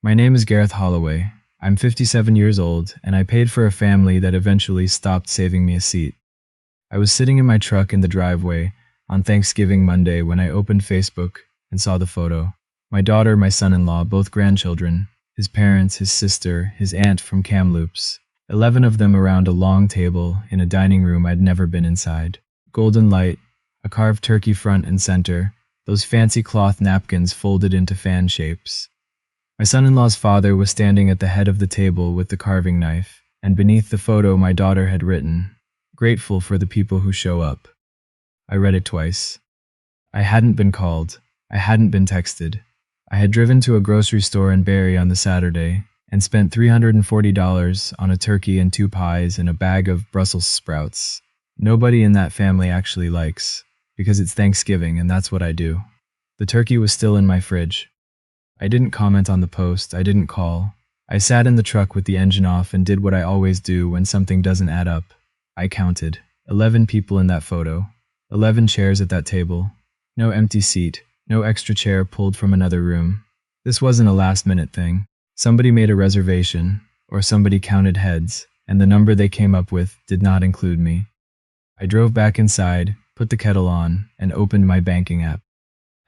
My name is Gareth Holloway. I'm 57 years old, and I paid for a family that eventually stopped saving me a seat. I was sitting in my truck in the driveway on Thanksgiving Monday when I opened Facebook and saw the photo. My daughter, my son-in-law, both grandchildren, his parents, his sister, his aunt from Kamloops. 11 of them around a long table in a dining room I'd never been inside. Golden light, a carved turkey front and center, those fancy cloth napkins folded into fan shapes. My son-in-law's father was standing at the head of the table with the carving knife, and beneath the photo my daughter had written, "Grateful for the people who show up." I read it twice. I hadn't been called. I hadn't been texted. I had driven to a grocery store in Barrie on the Saturday and spent $340 on a turkey and 2 pies and a bag of Brussels sprouts. Nobody in that family actually likes, because it's Thanksgiving and that's what I do. The turkey was still in my fridge. I didn't comment on the post, I didn't call. I sat in the truck with the engine off and did what I always do when something doesn't add up. I counted. 11 people in that photo. 11 chairs at that table. No empty seat. No extra chair pulled from another room. This wasn't a last-minute thing. Somebody made a reservation, or somebody counted heads, and the number they came up with did not include me. I drove back inside, put the kettle on, and opened my banking app.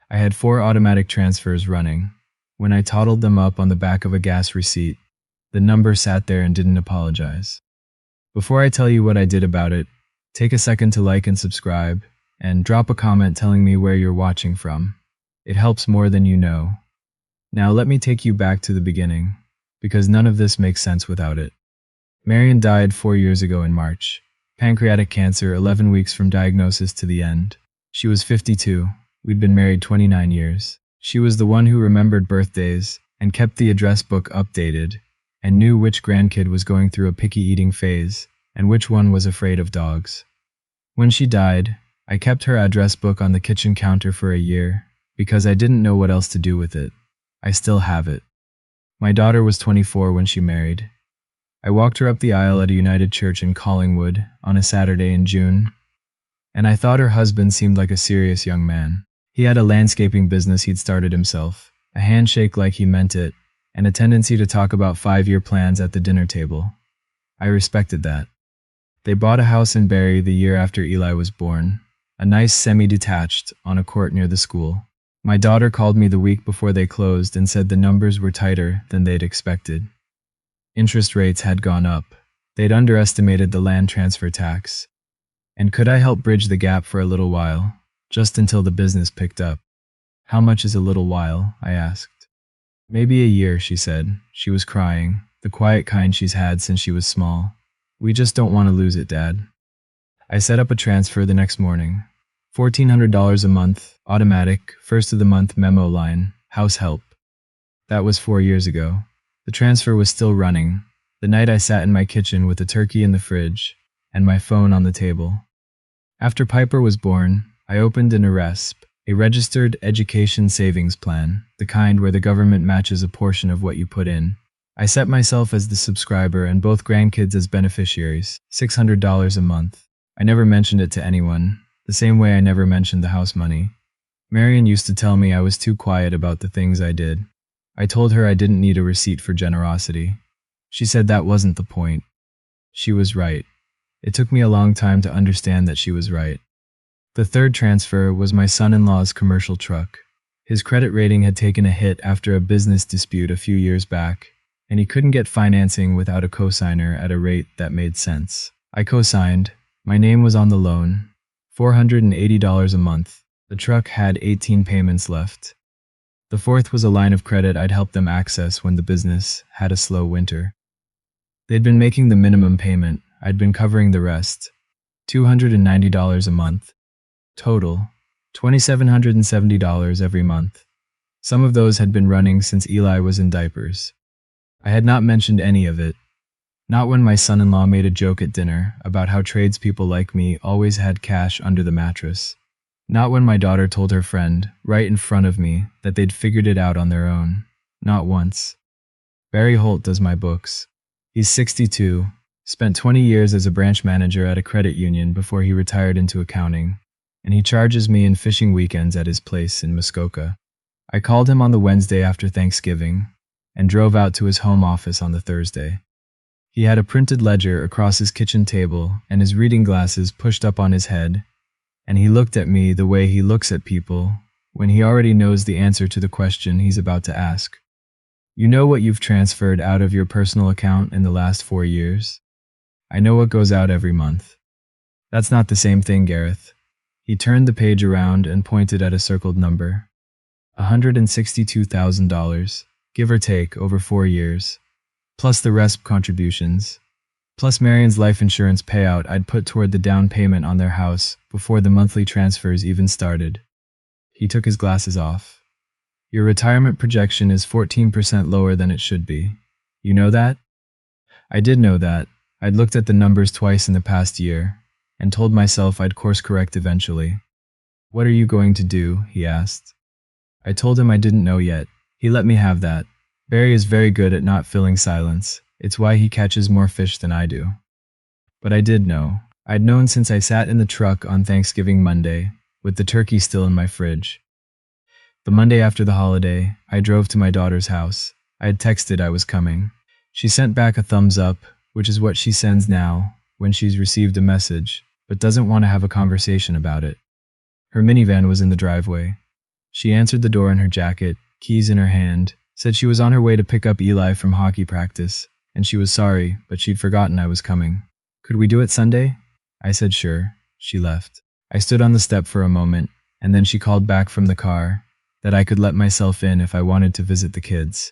I had 4 automatic transfers running. When I totaled them up on the back of a gas receipt, the number sat there and didn't apologize. Before I tell you what I did about it, take a second to like and subscribe, and drop a comment telling me where you're watching from. It helps more than you know. Now let me take you back to the beginning, because none of this makes sense without it. Marion died 4 years ago in March. Pancreatic cancer, 11 weeks from diagnosis to the end. She was 52. We'd been married 29 years. She was the one who remembered birthdays and kept the address book updated and knew which grandkid was going through a picky eating phase and which one was afraid of dogs. When she died, I kept her address book on the kitchen counter for a year because I didn't know what else to do with it. I still have it. My daughter was 24 when she married. I walked her up the aisle at a United Church in Collingwood on a Saturday in June, and I thought her husband seemed like a serious young man. He had a landscaping business he'd started himself, a handshake like he meant it, and a tendency to talk about 5-year plans at the dinner table. I respected that. They bought a house in Barrie the year after Eli was born, a nice semi-detached on a court near the school. My daughter called me the week before they closed and said the numbers were tighter than they'd expected. Interest rates had gone up. They'd underestimated the land transfer tax. And could I help bridge the gap for a little while, just until the business picked up? How much is a little while? I asked. Maybe a year, she said. She was crying, the quiet kind she's had since she was small. We just don't want to lose it, Dad. I set up a transfer the next morning. $1,400 a month, automatic, first of the month memo line, house help. That was 4 years ago. The transfer was still running, the night I sat in my kitchen with a turkey in the fridge and my phone on the table. After Piper was born, I opened an RESP, a registered education savings plan, the kind where the government matches a portion of what you put in. I set myself as the subscriber and both grandkids as beneficiaries, $600 a month. I never mentioned it to anyone, the same way I never mentioned the house money. Marion used to tell me I was too quiet about the things I did. I told her I didn't need a receipt for generosity. She said that wasn't the point. She was right. It took me a long time to understand that she was right. The third transfer was my son-in-law's commercial truck. His credit rating had taken a hit after a business dispute a few years back, and he couldn't get financing without a cosigner at a rate that made sense. I cosigned. My name was on the loan. $480 a month. The truck had 18 payments left. The fourth was a line of credit I'd helped them access when the business had a slow winter. They'd been making the minimum payment. I'd been covering the rest. $290 a month. Total, $2,770 every month. Some of those had been running since Eli was in diapers. I had not mentioned any of it. Not when my son-in-law made a joke at dinner about how tradespeople like me always had cash under the mattress. Not when my daughter told her friend, right in front of me, that they'd figured it out on their own. Not once. Barry Holt does my books. He's 62, spent 20 years as a branch manager at a credit union before he retired into accounting, and he charges me in fishing weekends at his place in Muskoka. I called him on the Wednesday after Thanksgiving. and drove out to his home office on the Thursday. He had a printed ledger across his kitchen table and his reading glasses pushed up on his head, and he looked at me the way he looks at people when he already knows the answer to the question he's about to ask. You know what you've transferred out of your personal account in the last 4 years? I know what goes out every month. That's not the same thing, Gareth. He turned the page around and pointed at a circled number. $162,000, give or take, over 4 years, plus the rest contributions, plus Marion's life insurance payout I'd put toward the down payment on their house before the monthly transfers even started. He took his glasses off. Your retirement projection is 14% lower than it should be. You know that? I did know that. I'd looked at the numbers twice in the past year, and told myself I'd course correct eventually. What are you going to do? He asked. I told him I didn't know yet. He let me have that. Barry is very good at not filling silence. It's why he catches more fish than I do. But I did know. I'd known since I sat in the truck on Thanksgiving Monday, with the turkey still in my fridge. The Monday after the holiday, I drove to my daughter's house. I had texted I was coming. She sent back a thumbs up, which is what she sends now when she's received a message, but doesn't want to have a conversation about it. Her minivan was in the driveway. She answered the door in her jacket, keys in her hand, said she was on her way to pick up Eli from hockey practice, and she was sorry, but she'd forgotten I was coming. Could we do it Sunday? I said sure. She left. I stood on the step for a moment, and then she called back from the car that I could let myself in if I wanted to visit the kids.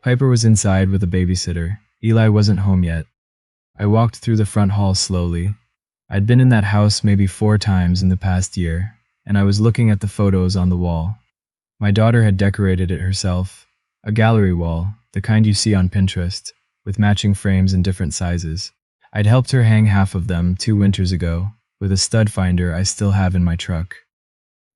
Piper was inside with a babysitter. Eli wasn't home yet. I walked through the front hall slowly. I'd been in that house maybe 4 times in the past year, and I was looking at the photos on the wall. My daughter had decorated it herself, a gallery wall, the kind you see on Pinterest, with matching frames in different sizes. I'd helped her hang half of them 2 winters ago, with a stud finder I still have in my truck.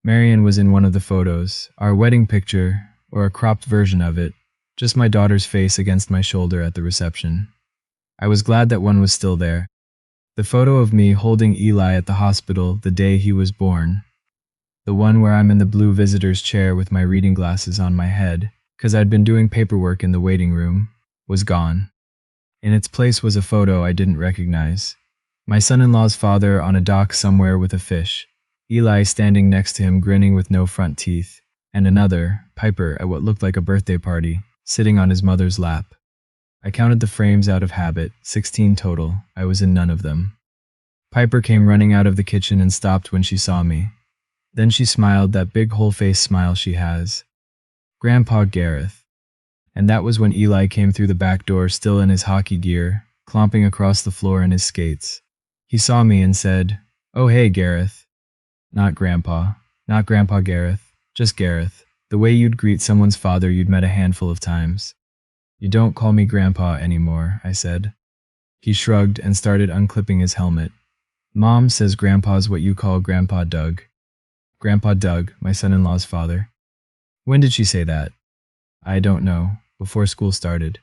Marion was in one of the photos, our wedding picture, or a cropped version of it, just my daughter's face against my shoulder at the reception. I was glad that one was still there. The photo of me holding Eli at the hospital the day he was born, the one where I'm in the blue visitor's chair with my reading glasses on my head, because I'd been doing paperwork in the waiting room, was gone. In its place was a photo I didn't recognize. My son-in-law's father on a dock somewhere with a fish, Eli standing next to him grinning with no front teeth, and another, Piper, at what looked like a birthday party, sitting on his mother's lap. I counted the frames out of habit, 16 total. I was in none of them. Piper came running out of the kitchen and stopped when she saw me. Then she smiled, that big whole-face smile she has. Grandpa Gareth. And that was when Eli came through the back door still in his hockey gear, clomping across the floor in his skates. He saw me and said, "Oh hey, Gareth." Not Grandpa. Not Grandpa Gareth. Just Gareth. The way you'd greet someone's father you'd met a handful of times. "You don't call me Grandpa anymore," I said. He shrugged and started unclipping his helmet. "Mom says Grandpa's what you call Grandpa Doug." Grandpa Doug, my son-in-law's father. When did she say that? I don't know. Before school started.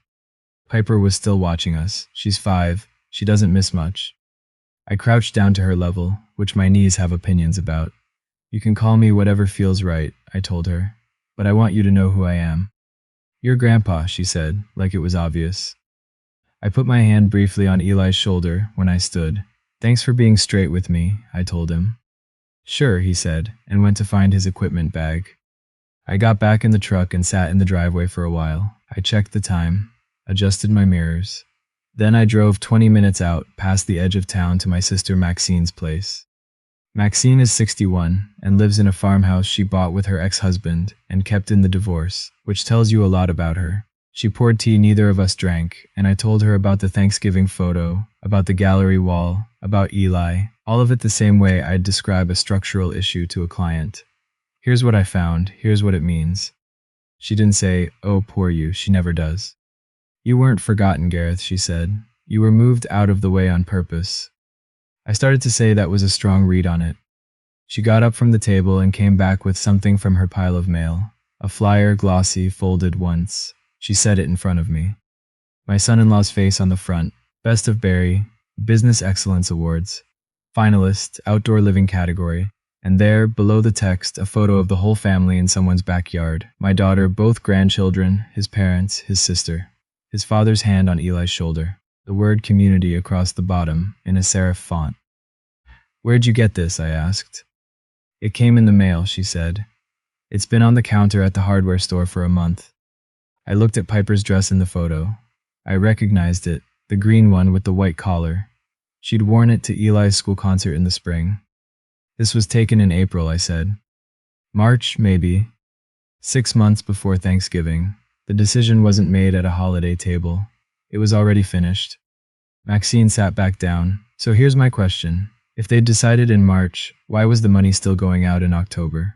Piper was still watching us. She's 5. She doesn't miss much. I crouched down to her level, which my knees have opinions about. "You can call me whatever feels right," I told her, "but I want you to know who I am." "You're Grandpa," she said, like it was obvious. I put my hand briefly on Eli's shoulder when I stood. "Thanks for being straight with me," I told him. "Sure," he said, and went to find his equipment bag. I got back in the truck and sat in the driveway for a while. I checked the time, adjusted my mirrors. Then I drove 20 minutes out, past the edge of town to my sister Maxine's place. Maxine is 61 and lives in a farmhouse she bought with her ex-husband and kept in the divorce, which tells you a lot about her. She poured tea neither of us drank, and I told her about the Thanksgiving photo, about the gallery wall, about Eli, all of it the same way I'd describe a structural issue to a client. "Here's what I found, here's what it means." She didn't say, "Oh, poor you," she never does. "You weren't forgotten, Gareth," she said. "You were moved out of the way on purpose." I started to say that was a strong read on it. She got up from the table and came back with something from her pile of mail. A flyer, glossy, folded once. She set it in front of me. My son-in-law's face on the front. Best of Barry, Business Excellence Awards. Finalist, Outdoor Living category. And there, below the text, a photo of the whole family in someone's backyard. My daughter, both grandchildren, his parents, his sister. His father's hand on Eli's shoulder. The word community across the bottom, in a serif font. "Where'd you get this?" I asked. "It came in the mail," she said. "It's been on the counter at the hardware store for a month." I looked at Piper's dress in the photo. I recognized it, the green one with the white collar. She'd worn it to Eli's school concert in the spring. "This was taken in April," I said. "March, maybe. 6 months before Thanksgiving. The decision wasn't made at a holiday table. It was already finished." Maxine sat back down. "So here's my question. If they'd decided in March, why was the money still going out in October?"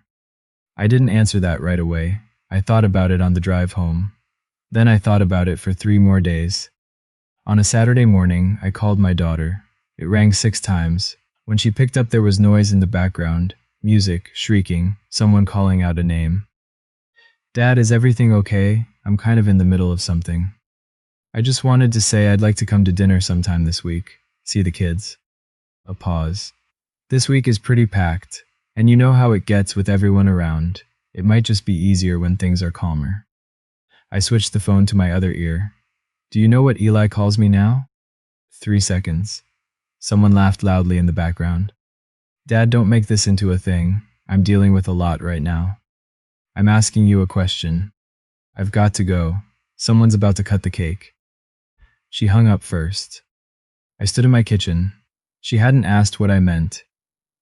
I didn't answer that right away. I thought about it on the drive home. Then I thought about it for 3 more days. On a Saturday morning, I called my daughter. It rang 6 times. When she picked up, there was noise in the background. Music, shrieking, someone calling out a name. "Dad, is everything okay? I'm kind of in the middle of something. I just wanted to say I'd like to come to dinner sometime this week. See the kids." A pause. "This week is pretty packed, and you know how it gets with everyone around. It might just be easier when things are calmer." I switched the phone to my other ear. "Do you know what Eli calls me now?" 3 seconds. Someone laughed loudly in the background. "Dad, don't make this into a thing. I'm dealing with a lot right now. I'm asking you a question. I've got to go. Someone's about to cut the cake." She hung up first. I stood in my kitchen. She hadn't asked what I meant.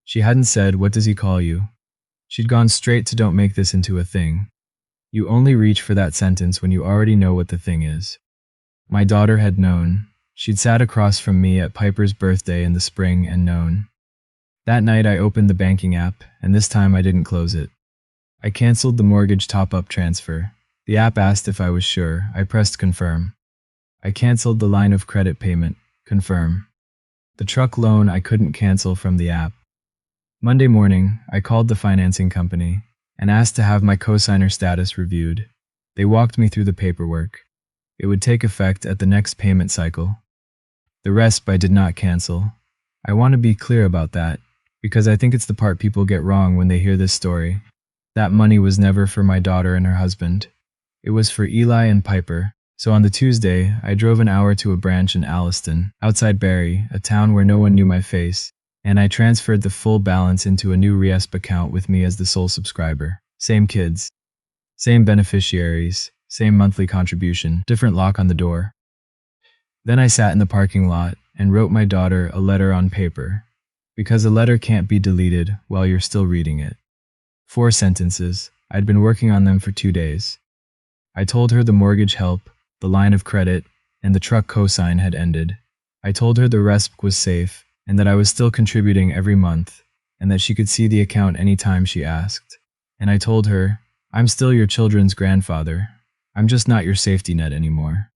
She hadn't said, "What does he call you?" She'd gone straight to "Don't make this into a thing." You only reach for that sentence when you already know what the thing is. My daughter had known. She'd sat across from me at Piper's birthday in the spring and known. That night I opened the banking app, and this time I didn't close it. I canceled the mortgage top-up transfer. The app asked if I was sure. I pressed confirm. I canceled the line of credit payment. Confirm. The truck loan I couldn't cancel from the app. Monday morning, I called the financing company and asked to have my cosigner status reviewed. They walked me through the paperwork. It would take effect at the next payment cycle. The rest I did not cancel. I want to be clear about that, because I think it's the part people get wrong when they hear this story. That money was never for my daughter and her husband. It was for Eli and Piper. So on the Tuesday, I drove an hour to a branch in Alliston, outside Barrie, a town where no one knew my face, and I transferred the full balance into a new RESP account with me as the sole subscriber. Same kids, same beneficiaries, same monthly contribution, different lock on the door. Then I sat in the parking lot and wrote my daughter a letter on paper, because a letter can't be deleted while you're still reading it. 4 sentences. I'd been working on them for 2 days. I told her the mortgage help, the line of credit, and the truck cosign had ended. I told her the RESP was safe and that I was still contributing every month and that she could see the account anytime she asked. And I told her, "I'm still your children's grandfather. I'm just not your safety net anymore."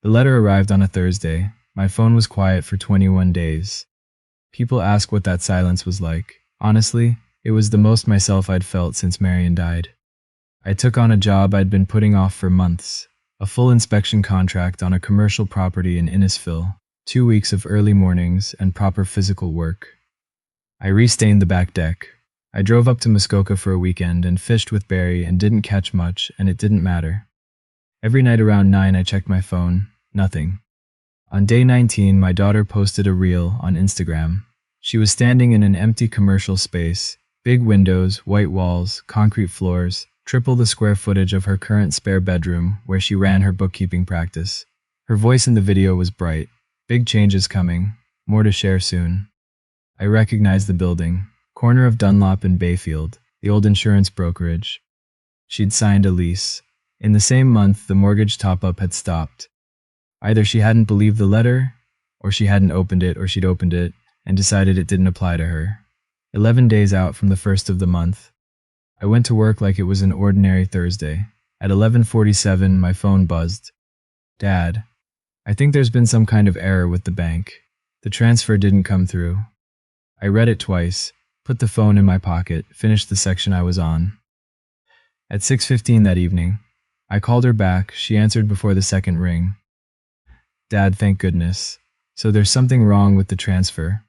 The letter arrived on a Thursday. My phone was quiet for 21 days. People ask what that silence was like. Honestly, it was the most myself I'd felt since Marion died. I took on a job I'd been putting off for months, a full inspection contract on a commercial property in Innisfil, 2 weeks of early mornings and proper physical work. I restained the back deck. I drove up to Muskoka for a weekend and fished with Barry and didn't catch much, and it didn't matter. Every night around 9 I checked my phone. Nothing. On day 19, my daughter posted a reel on Instagram. She was standing in an empty commercial space. Big windows, white walls, concrete floors, triple the square footage of her current spare bedroom where she ran her bookkeeping practice. Her voice in the video was bright. "Big changes coming. More to share soon." I recognized the building. Corner of Dunlop and Bayfield, the old insurance brokerage. She'd signed a lease. In the same month, the mortgage top-up had stopped. Either she hadn't believed the letter, or she hadn't opened it, or she'd opened it and decided it didn't apply to her. 11 days out from the first of the month. I went to work like it was an ordinary Thursday. At 11:47, my phone buzzed. "Dad, I think there's been some kind of error with the bank. The transfer didn't come through." I read it twice, put the phone in my pocket, finished the section I was on. At 6:15 that evening, I called her back. She answered before the second ring. "Dad, thank goodness. So there's something wrong with the transfer."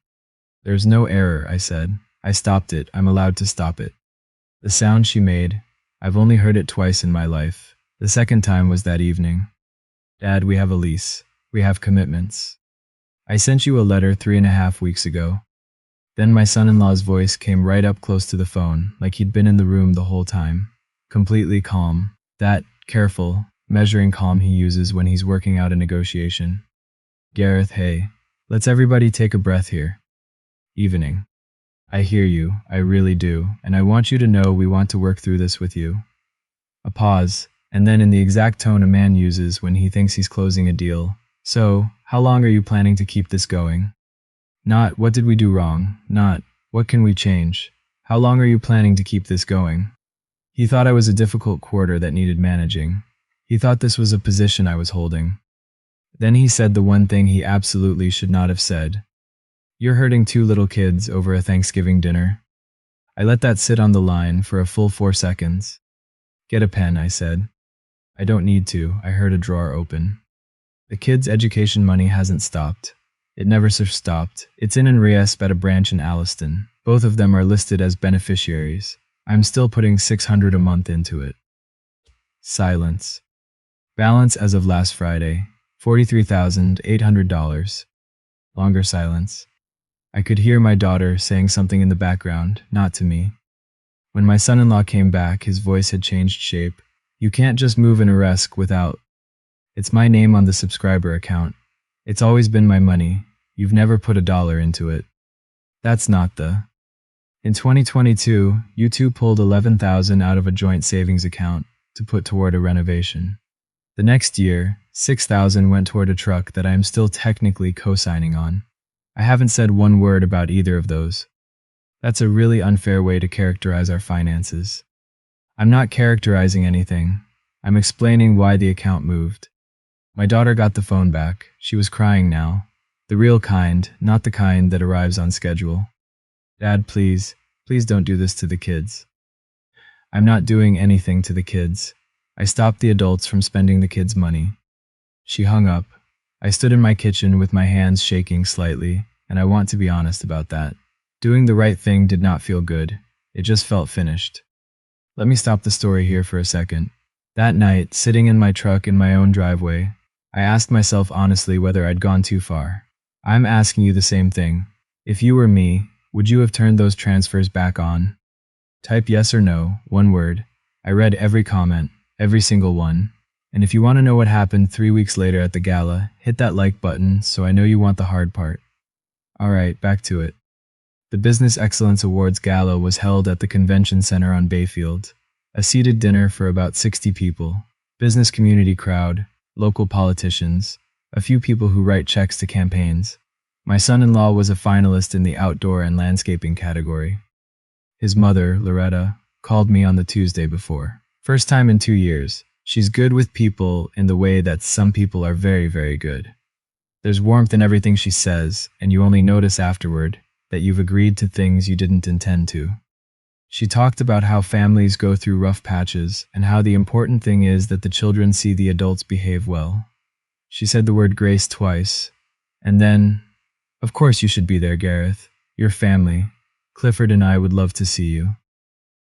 "There's no error," I said. I stopped it. I'm allowed to stop it. The sound she made, I've only heard it twice in my life. The second time was that evening. Dad, we have a lease. We have commitments. I sent you a letter 3.5 weeks ago. Then my son-in-law's voice came right up close to the phone, like he'd been in the room the whole time. Completely calm. That careful, measuring calm he uses when he's working out a negotiation. Gareth, hey, let's everybody take a breath here. Evening. I hear you, I really do, and I want you to know we want to work through this with you. A pause, and then in the exact tone a man uses when he thinks he's closing a deal. So, how long are you planning to keep this going? Not, what did we do wrong? Not, what can we change? How long are you planning to keep this going? He thought I was a difficult quarter that needed managing. He thought this was a position I was holding. Then he said the one thing he absolutely should not have said. You're hurting 2 little kids over a Thanksgiving dinner. I let that sit on the line for a full 4 seconds. Get a pen, I said. I don't need to, I heard a drawer open. The kids' education money hasn't stopped. It never stopped. It's in Riesp at a branch in Alliston. Both of them are listed as beneficiaries. I'm still putting $600 a month into it. Silence. Balance as of last Friday, $43,800. Longer silence. I could hear my daughter saying something in the background, not to me. When my son-in-law came back, his voice had changed shape. You can't just move an Riesp without. It's my name on the subscriber account. It's always been my money. You've never put $1 into it. That's not the. In 2022, you two pulled $11,000 out of a joint savings account to put toward a renovation. The next year, $6,000 went toward a truck that I am still technically co-signing on. I haven't said one word about either of those. That's a really unfair way to characterize our finances. I'm not characterizing anything. I'm explaining why the account moved. My daughter got the phone back. She was crying now. The real kind, not the kind that arrives on schedule. Dad, please don't do this to the kids. I'm not doing anything to the kids. I stopped the adults from spending the kids' money. She hung up. I stood in my kitchen with my hands shaking slightly, and I want to be honest about that. Doing the right thing did not feel good. It just felt finished. Let me stop the story here for a second. That night, sitting in my truck in my own driveway, I asked myself honestly whether I'd gone too far. I'm asking you the same thing. If you were me, would you have turned those transfers back on? Type yes or no, one word. I read every comment, every single one. And if you want to know what happened 3 weeks later at the gala, hit that like button so I know you want the hard part. Alright, back to it. The Business Excellence Awards Gala was held at the Convention Center on Bayfield. A seated dinner for about 60 people. Business community crowd, local politicians, a few people who write checks to campaigns. My son-in-law was a finalist in the outdoor and landscaping category. His mother, Loretta, called me on the Tuesday before. First time in 2 years. She's good with people in the way that some people are very, very good. There's warmth in everything she says, and you only notice afterward that you've agreed to things you didn't intend to. She talked about how families go through rough patches and how the important thing is that the children see the adults behave well. She said the word grace twice. And then, of course you should be there, Gareth. Your family. Clifford and I would love to see you.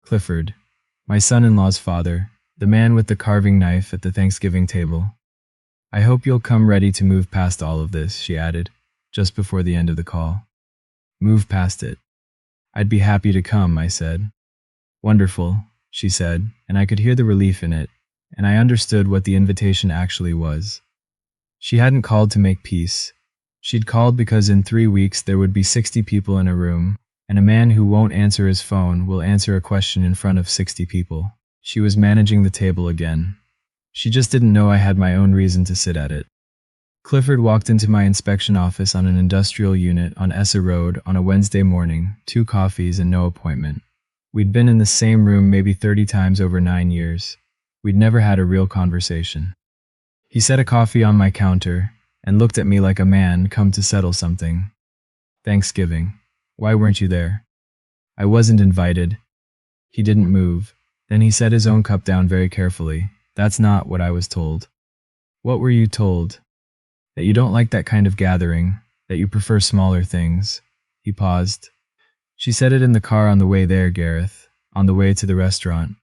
Clifford, my son-in-law's father, the man with the carving knife at the Thanksgiving table. I hope you'll come ready to move past all of this, she added, just before the end of the call. Move past it. I'd be happy to come, I said. Wonderful, she said, and I could hear the relief in it, and I understood what the invitation actually was. She hadn't called to make peace. She'd called because in 3 weeks there would be 60 people in a room, and a man who won't answer his phone will answer a question in front of 60 people. She was managing the table again. She just didn't know I had my own reason to sit at it. Clifford walked into my inspection office on an industrial unit on Essa Road on a Wednesday morning, 2 coffees and no appointment. We'd been in the same room maybe 30 times over 9 years. We'd never had a real conversation. He set a coffee on my counter and looked at me like a man come to settle something. Thanksgiving. Why weren't you there? I wasn't invited. He didn't move. Then he set his own cup down very carefully. That's not what I was told. What were you told? That you don't like that kind of gathering, that you prefer smaller things. He paused. She said it in the car on the way there, Gareth, on the way to the restaurant.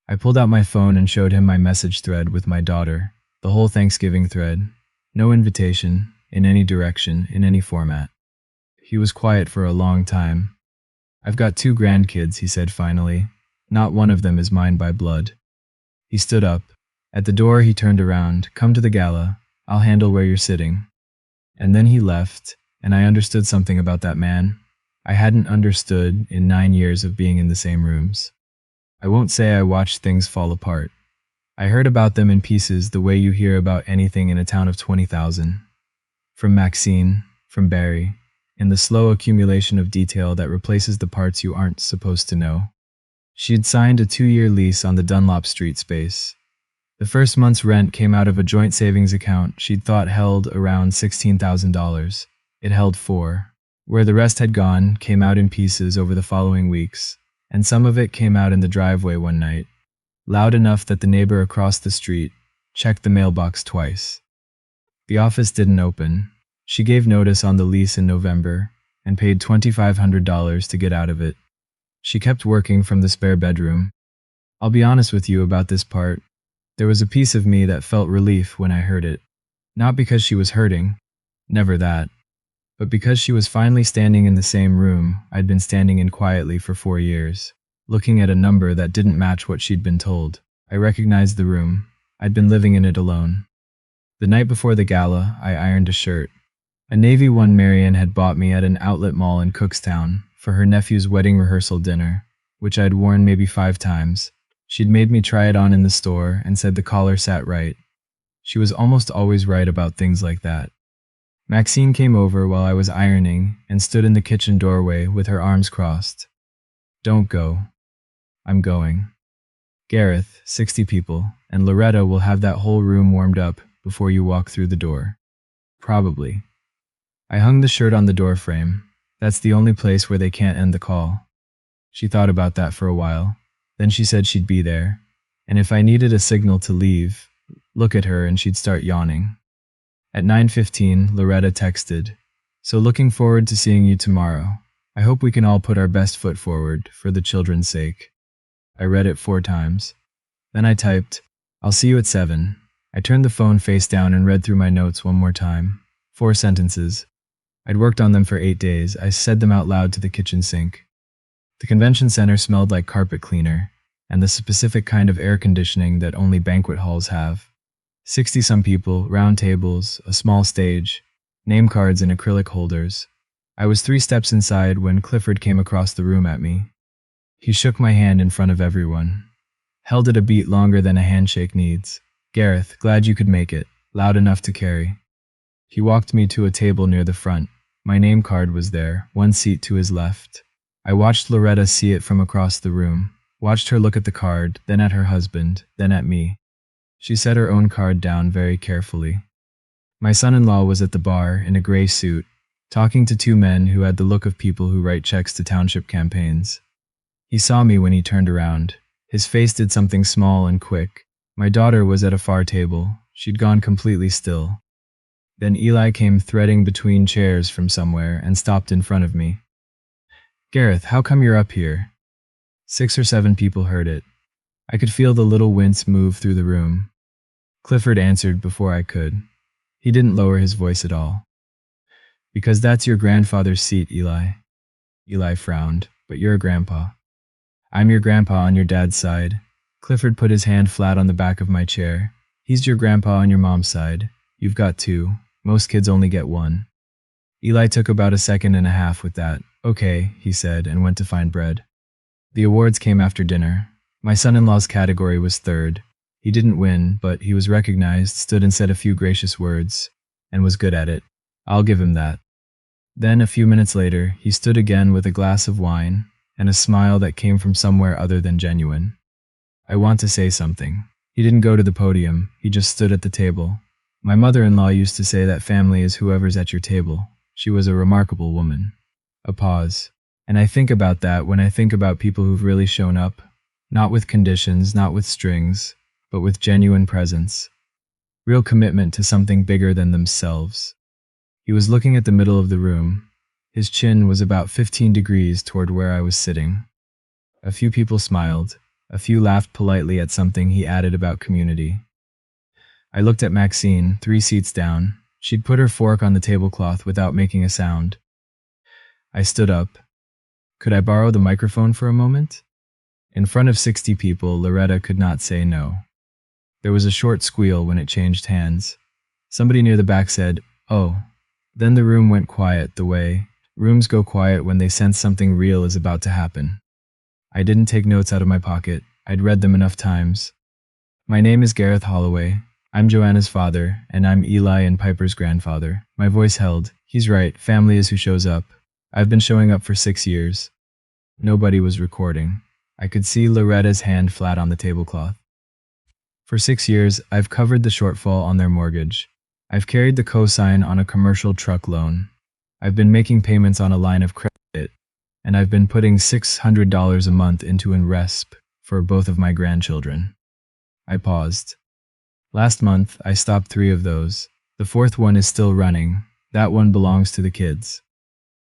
I pulled out my phone and showed him my message thread with my daughter, the whole Thanksgiving thread. No invitation, in any direction, in any format. He was quiet for a long time. I've got 2 grandkids, he said finally. Not one of them is mine by blood. He stood up. At the door he turned around. Come to the gala. I'll handle where you're sitting. And then he left, and I understood something about that man I hadn't understood in 9 years of being in the same rooms. I won't say I watched things fall apart. I heard about them in pieces the way you hear about anything in a town of 20,000. From Maxine, from Barry, in the slow accumulation of detail that replaces the parts you aren't supposed to know. She'd signed a 2-year lease on the Dunlop Street space. The first month's rent came out of a joint savings account she'd thought held around $16,000. It held 4. Where the rest had gone came out in pieces over the following weeks, and some of it came out in the driveway one night, loud enough that the neighbor across the street checked the mailbox twice. The office didn't open. She gave notice on the lease in November and paid $2,500 to get out of it. She kept working from the spare bedroom. I'll be honest with you about this part. There was a piece of me that felt relief when I heard it. Not because she was hurting, never that, but because she was finally standing in the same room I'd been standing in quietly for 4 years, looking at a number that didn't match what she'd been told. I recognized the room. I'd been living in it alone. The night before the gala, I ironed a shirt. A navy one Marian had bought me at an outlet mall in Cookstown for her nephew's wedding rehearsal dinner, which I'd worn maybe 5 times. She'd made me try it on in the store and said the collar sat right. She was almost always right about things like that. Maxine came over while I was ironing and stood in the kitchen doorway with her arms crossed. Don't go. I'm going. Gareth, 60 people, and Loretta will have that whole room warmed up before you walk through the door. Probably. I hung the shirt on the door frame. That's the only place where they can't end the call. She thought about that for a while. Then she said she'd be there, and if I needed a signal to leave, look at her and she'd start yawning. At 9:15, Loretta texted, "So looking forward to seeing you tomorrow. I hope we can all put our best foot forward for the children's sake." I read it 4 times. Then I typed, "I'll see you at 7. I turned the phone face down and read through my notes one more time. 4 sentences. I'd worked on them for 8 days. I said them out loud to the kitchen sink. The convention center smelled like carpet cleaner, and the specific kind of air conditioning that only banquet halls have. 60-some people, round tables, a small stage, name cards in acrylic holders. I was 3 steps inside when Clifford came across the room at me. He shook my hand in front of everyone. Held it a beat longer than a handshake needs. "Gareth, glad you could make it. Loud enough to carry." He walked me to a table near the front. My name card was there, 1 seat to his left. I watched Loretta see it from across the room, watched her look at the card, then at her husband, then at me. She set her own card down very carefully. My son-in-law was at the bar in a gray suit, talking to 2 men who had the look of people who write checks to township campaigns. He saw me when he turned around. His face did something small and quick. My daughter was at a far table. She'd gone completely still. Then Eli came threading between chairs from somewhere and stopped in front of me. "Gareth, how come you're up here?" 6 or 7 people heard it. I could feel the little wince move through the room. Clifford answered before I could. He didn't lower his voice at all. "Because that's your grandfather's seat, Eli." Eli frowned. "But you're a grandpa." "I'm your grandpa on your dad's side." Clifford put his hand flat on the back of my chair. "He's your grandpa on your mom's side. You've got 2. Most kids only get 1. Eli took about a second and a half with that. "Okay," he said, and went to find bread. The awards came after dinner. My son-in-law's category was 3rd. He didn't win, but he was recognized, stood and said a few gracious words, and was good at it. I'll give him that. Then, a few minutes later, he stood again with a glass of wine and a smile that came from somewhere other than genuine. I want to say something. He didn't go to the podium, he just stood at the table. My mother-in-law used to say that family is whoever's at your table. She was a remarkable woman. A pause. And I think about that when I think about people who've really shown up, not with conditions, not with strings, but with genuine presence. Real commitment to something bigger than themselves. He was looking at the middle of the room. His chin was about 15 degrees toward where I was sitting. A few people smiled. A few laughed politely at something he added about community. I looked at Maxine, 3 seats down. She'd put her fork on the tablecloth without making a sound. I stood up. Could I borrow the microphone for a moment? In front of 60 people, Loretta could not say no. There was a short squeal when it changed hands. Somebody near the back said, "Oh." Then the room went quiet the way rooms go quiet when they sense something real is about to happen. I didn't take notes out of my pocket. I'd read them enough times. My name is Gareth Holloway. I'm Joanna's father, and I'm Eli and Piper's grandfather. My voice held. He's right, family is who shows up. I've been showing up for 6 years. Nobody was recording. I could see Loretta's hand flat on the tablecloth. For 6 years, I've covered the shortfall on their mortgage. I've carried the cosign on a commercial truck loan. I've been making payments on a line of credit, and I've been putting $600 a month into an RESP for both of my grandchildren. I paused. Last month, I stopped 3 of those. The 4th one is still running. That one belongs to the kids.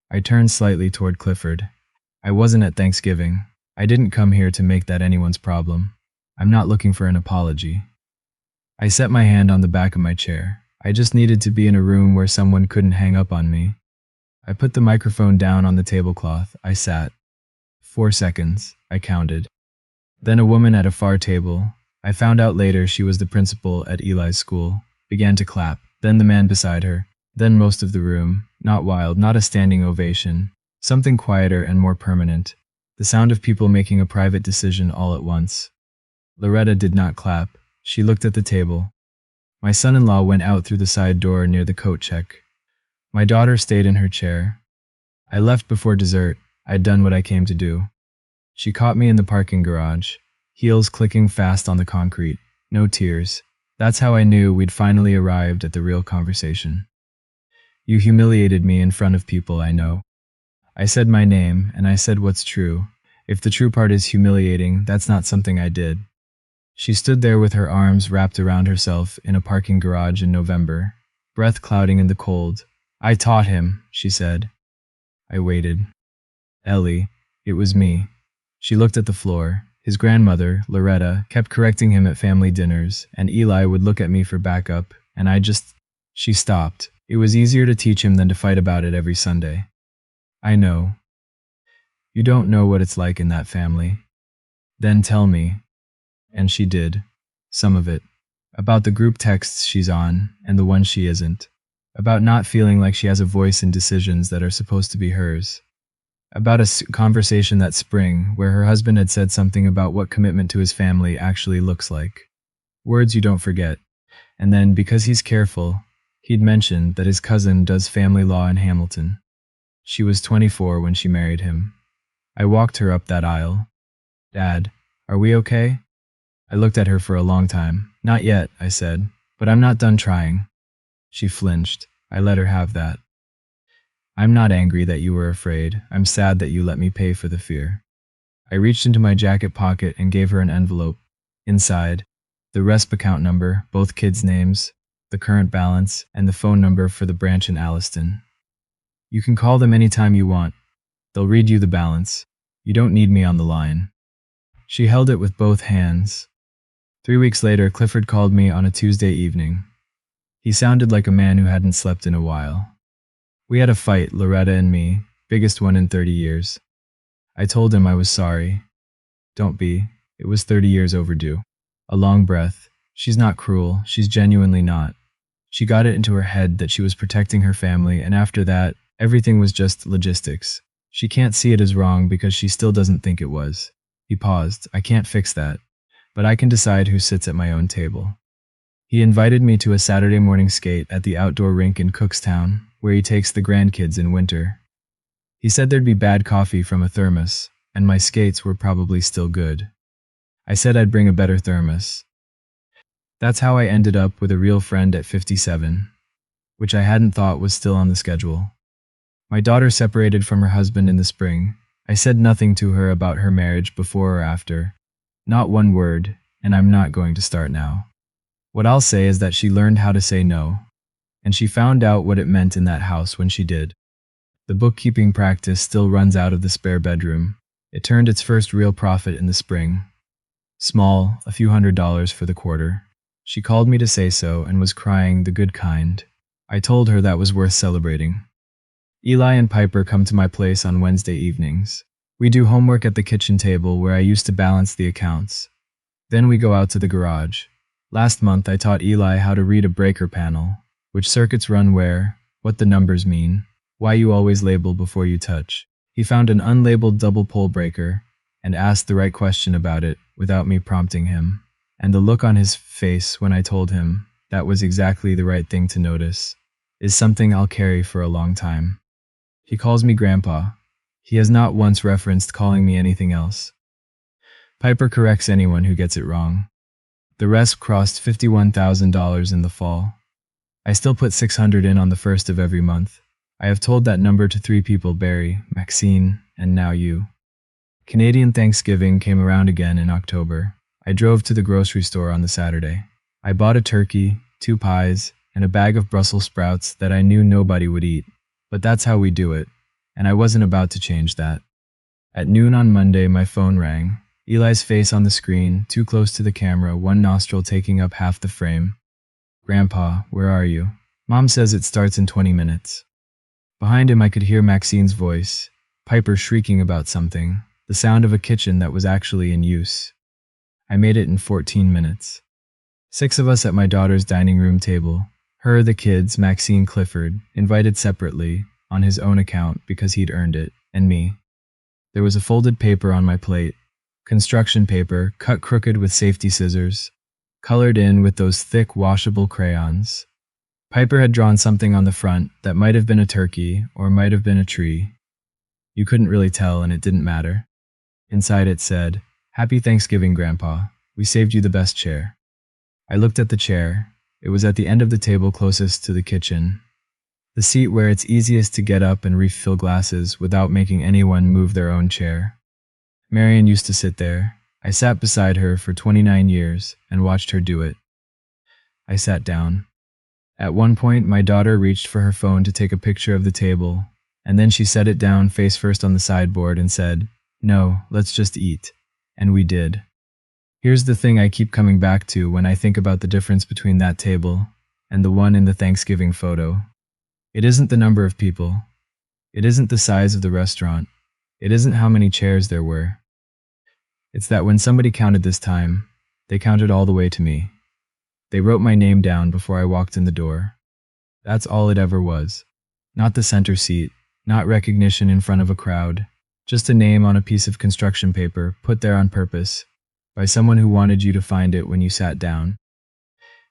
I turned slightly toward Clifford. I wasn't at Thanksgiving. I didn't come here to make that anyone's problem. I'm not looking for an apology. I set my hand on the back of my chair. I just needed to be in a room where someone couldn't hang up on me. I put the microphone down on the tablecloth. I sat. 4 seconds. I counted. Then a woman at a far table, I found out later she was the principal at Eli's school, began to clap. Then the man beside her. Then most of the room. Not wild, not a standing ovation. Something quieter and more permanent. The sound of people making a private decision all at once. Loretta did not clap. She looked at the table. My son-in-law went out through the side door near the coat check. My daughter stayed in her chair. I left before dessert. I'd done what I came to do. She caught me in the parking garage, heels clicking fast on the concrete. No tears. That's how I knew we'd finally arrived at the real conversation. You humiliated me in front of people I know. I said my name, and I said what's true. If the true part is humiliating, that's not something I did. She stood there with her arms wrapped around herself in a parking garage in November, breath clouding in the cold. I taught him, she said. I waited. Ellie, it was me. She looked at the floor. His grandmother, Loretta, kept correcting him at family dinners, and Eli would look at me for backup, and She stopped. It was easier to teach him than to fight about it every Sunday. I know. You don't know what it's like in that family. Then tell me. And she did. Some of it. About the group texts she's on, and the ones she isn't. About not feeling like she has a voice in decisions that are supposed to be hers. About a conversation that spring where her husband had said something about what commitment to his family actually looks like. Words you don't forget. And then, because he's careful, he'd mentioned that his cousin does family law in Hamilton. She was 24 when she married him. I walked her up that aisle. Dad, are we okay? I looked at her for a long time. Not yet, I said, but I'm not done trying. She flinched. I let her have that. I'm not angry that you were afraid. I'm sad that you let me pay for the fear. I reached into my jacket pocket and gave her an envelope. Inside, the RESP account number, both kids' names, the current balance, and the phone number for the branch in Alliston. You can call them anytime you want. They'll read you the balance. You don't need me on the line. She held it with both hands. 3 weeks later, Clifford called me on a Tuesday evening. He sounded like a man who hadn't slept in a while. We had a fight, Loretta and me, biggest one in 30 years. I told him I was sorry. Don't be. It was 30 years overdue. A long breath. She's not cruel. She's genuinely not. She got it into her head that she was protecting her family, and after that, everything was just logistics. She can't see it as wrong because she still doesn't think it was. He paused. I can't fix that, but I can decide who sits at my own table. He invited me to a Saturday morning skate at the outdoor rink in Cookstown, where he takes the grandkids in winter. He said there'd be bad coffee from a thermos, and my skates were probably still good. I said I'd bring a better thermos. That's how I ended up with a real friend at 57, which I hadn't thought was still on the schedule. My daughter separated from her husband in the spring. I said nothing to her about her marriage before or after. Not one word, and I'm not going to start now. What I'll say is that she learned how to say no, and she found out what it meant in that house when she did. The bookkeeping practice still runs out of the spare bedroom. It turned its first real profit in the spring. Small, a few $100s for the quarter. She called me to say so and was crying the good kind. I told her that was worth celebrating. Eli and Piper come to my place on Wednesday evenings. We do homework at the kitchen table where I used to balance the accounts. Then we go out to the garage. Last month I taught Eli how to read a breaker panel, which circuits run where, what the numbers mean, why you always label before you touch. He found an unlabeled double pole breaker and asked the right question about it without me prompting him. And the look on his face when I told him that was exactly the right thing to notice is something I'll carry for a long time. He calls me Grandpa. He has not once referenced calling me anything else. Piper corrects anyone who gets it wrong. The rest crossed $51,000 in the fall. I still put $600 in on the first of every month. I have told that number to 3 people: Barry, Maxine, and now you. Canadian Thanksgiving came around again in October. I drove to the grocery store on the Saturday. I bought a turkey, 2 pies, and a bag of Brussels sprouts that I knew nobody would eat. But that's how we do it, and I wasn't about to change that. At noon on Monday, my phone rang. Eli's face on the screen, too close to the camera, one nostril taking up half the frame. Grandpa, where are you? Mom says it starts in 20 minutes. Behind him I could hear Maxine's voice, Piper shrieking about something, the sound of a kitchen that was actually in use. I made it in 14 minutes. 6 of us at my daughter's dining room table. Her, the kids, Maxine, Clifford, invited separately, on his own account because he'd earned it, and me. There was a folded paper on my plate. Construction paper, cut crooked with safety scissors, colored in with those thick, washable crayons. Piper had drawn something on the front that might have been a turkey or might have been a tree. You couldn't really tell, and it didn't matter. Inside it said, "Happy Thanksgiving, Grandpa. We saved you the best chair." I looked at the chair. It was at the end of the table closest to the kitchen. The seat where it's easiest to get up and refill glasses without making anyone move their own chair. Marion used to sit there. I sat beside her for 29 years and watched her do it. I sat down. At one point, my daughter reached for her phone to take a picture of the table, and then she set it down face first on the sideboard and said, "No, let's just eat." And we did. Here's the thing I keep coming back to when I think about the difference between that table and the one in the Thanksgiving photo. It isn't the number of people. It isn't the size of the restaurant. It isn't how many chairs there were. It's that when somebody counted this time, they counted all the way to me. They wrote my name down before I walked in the door. That's all it ever was. Not the center seat, not recognition in front of a crowd, just a name on a piece of construction paper put there on purpose by someone who wanted you to find it when you sat down.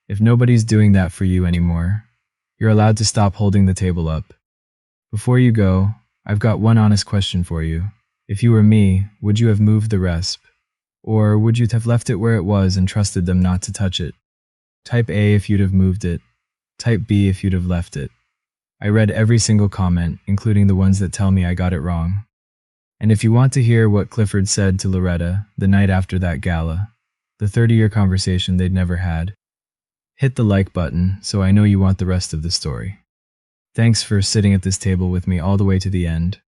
If nobody's doing that for you anymore, you're allowed to stop holding the table up. Before you go, I've got one honest question for you. If you were me, would you have moved the recipe? Or would you have left it where it was and trusted them not to touch it? Type A if you'd have moved it. Type B if you'd have left it. I read every single comment, including the ones that tell me I got it wrong. And if you want to hear what Clifford said to Loretta the night after that gala, the 30-year conversation they'd never had, hit the like button so I know you want the rest of the story. Thanks for sitting at this table with me all the way to the end.